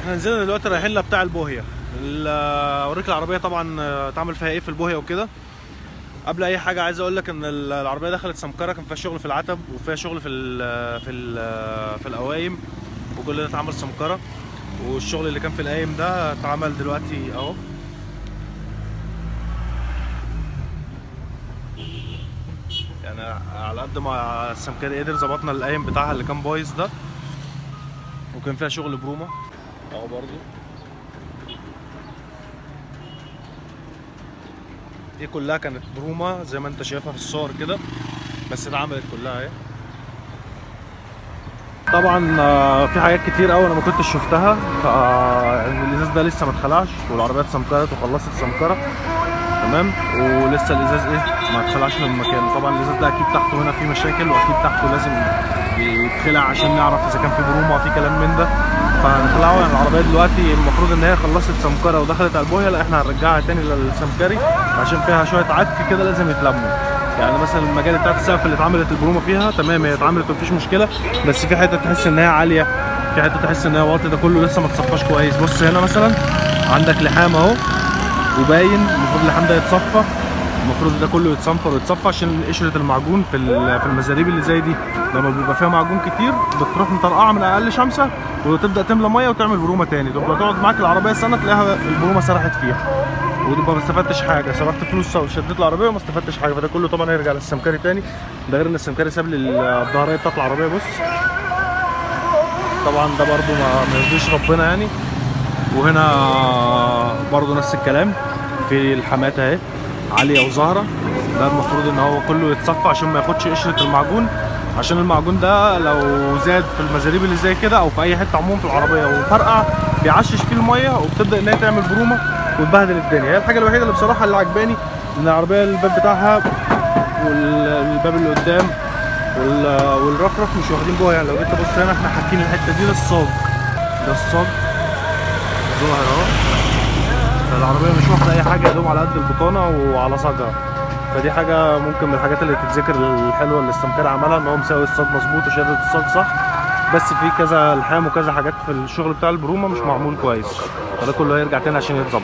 احنا نزلنا دلوقتي رايحين لبتاع البوهيه. اوريك العربيه طبعا اتعمل فيها ايه في البوهيه وكده. قبل اي حاجه عايز اقول لك ان العربيه دخلت سمكره، كان فيها شغل في العتب وفيها شغل في القوايم، وكل ده اتعمل سمكره. والشغل اللي كان في القايم ده اتعمل دلوقتي اهو. يعني على قد ما السمكري قدر ظبطنا القايم بتاعها اللي كان بايظ ده، وكان فيها شغل برومه اهو برضو. دي كلها كانت برومه زي ما انت شايفها في الصور كده، بس اتعملت كلها اهي. طبعا في حاجات كتير قوي انا ما كنتش شفتها. الازاز ده لسه ما اتخلعش، والعربيه اتسمكرت وخلصت سمكره تمام، ولسه الازاز ما اتخلعش من مكانه. طبعا الازاز ده اكيد تحته هنا في مشاكل، واكيد تحته لازم يتخلع عشان نعرف اذا كان في برومه وفي كلام من ده، فهنخلعه. يعني العربيه دلوقتي المفروض ان هي خلصت سمكره ودخلت على البويه، لا احنا هنرجعها تاني للسمكري عشان فيها شويه عك كده لازم يتلموا. يعني مثلا المجال بتاعت السقف اللي اتعملت البرومه فيها تمام، هي اتعملت مفيش مشكله، بس في حته تحس ان هي عاليه، في حته تحس ان هي واطي، ده كله لسه ما اتصفاش كويس. بص هنا مثلا عندك لحام اهو وباين، المفروض اللحام ده يتصفى، المفروض ده كله يتصنفر ويتصفى عشان قشره المعجون في المزاريب اللي زي دي لما بيبقى فيها معجون كتير بتروح مطرقعه من اقل شمسه وتبدا تملى ميه وتعمل برومه تاني، تبقى تقعد معاك العربيه سنه تلاقيها البرومه سرحت فيها وتبقى ما استفدتش حاجه، صرفت فلوس وشديت العربيه وما استفدتش حاجه. فده كله طبعا هيرجع للسمكري تاني. ده غير ان السمكري ساب لي الظهريه بتاعت العربيه. بص طبعا ده برده ما يرضيش ربنا يعني. وهنا برده نفس الكلام، في الحمات اهي عاليه وظاهره، ده المفروض ان هو كله يتصفى عشان ما ياخدش قشره المعجون، عشان المعجون ده لو زاد في المزاريب اللي زي كده او في اي حته عموما في العربيه وفرقع بيعشش فيه الميه وبتبدا ان هي تعمل برومه وتبهدل الدنيا. هي الحاجه الوحيده اللي بصراحه اللي عجباني ان العربيه الباب بتاعها والباب اللي قدام والرفرف مش واخدين جوه. يعني لو جيت تبص هنا احنا حاطين الحته دي للصاج، ده الصاج ظاهر اهو، العربيه مش واخده اي حاجه، يدوم على قد البطانه وعلى صاجها. فدي حاجه ممكن من الحاجات اللي تتذكر الحلوه اللي السمكري عملها، ان هو مساوي الصاج مظبوط وشادد الصاج صح، بس في كذا لحام وكذا حاجات في الشغل بتاع البرومه مش معمول كويس، فده كله هيرجع تاني عشان يتظبط.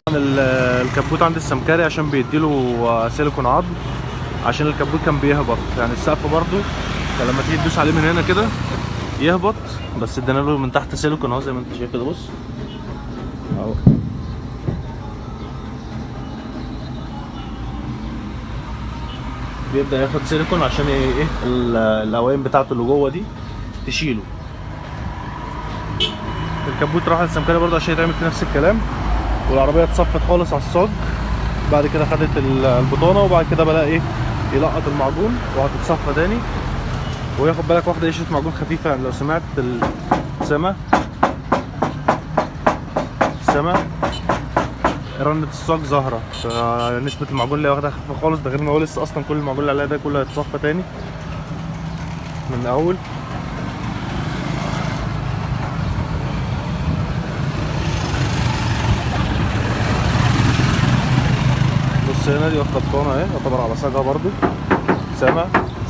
الكبوت عند السمكري عشان بيديله سيليكون عظم، عشان الكبوت كان بيهبط. يعني السقف برضو لما تيجي تدوس عليه من هنا كده يهبط، بس ادينا له من تحت سيليكون اهو زي ما انت شايف كده. بص اهو بيبدا ياخد سيليكون عشان ايه القوايم بتاعته اللي جوه دي تشيله. الكبوت راح للسمكري برضه عشان يتعمل في نفس الكلام، والعربيه اتصفت خالص على الصاج، بعد كده خدت البطانه، وبعد كده بدا ايه يلقط المعجون وهتتصفى تاني. وياخد بالك واخده قشره معجون خفيفه، يعني لو سمعت سمع رنة الصاج ظاهرة، فنسبة المعجون اللي واخدها خفيفة خالص. ده غير ان هو لسه اصلا كل المعجون اللي عليها ده كله هيتصفى تاني من الاول. بص هنا دي واخدة بطانة اهي يعتبر على صاجها برضو.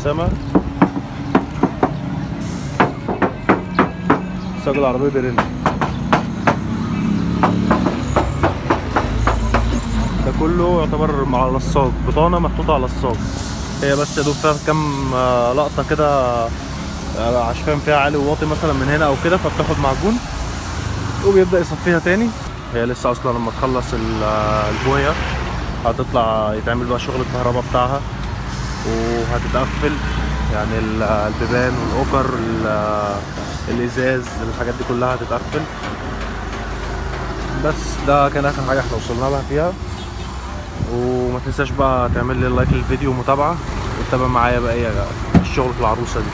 سامع صاج العربية بيرن، ده كله يعتبر على الصاج، بطانه محطوطه على الصاج هي بس يا دوب فيها كام لقطه كده عشان فيها عالي وواطي مثلا من هنا او كده، فبتاخد معجون وبيبدا يصفيها تاني. هي لسه اصلا لما تخلص البويه هتطلع يتعمل بقى شغل الكهرباء بتاعها وهتتقفل، يعني البيبان والاوكر الازاز الحاجات دي كلها هتتقفل. بس ده كان اخر حاجه احنا وصلنا لها فيها. وما تنساش بقى تعمل لي لايك للفيديو ومتابعه وتتابع معايا بقى الشغل في العروسه دي.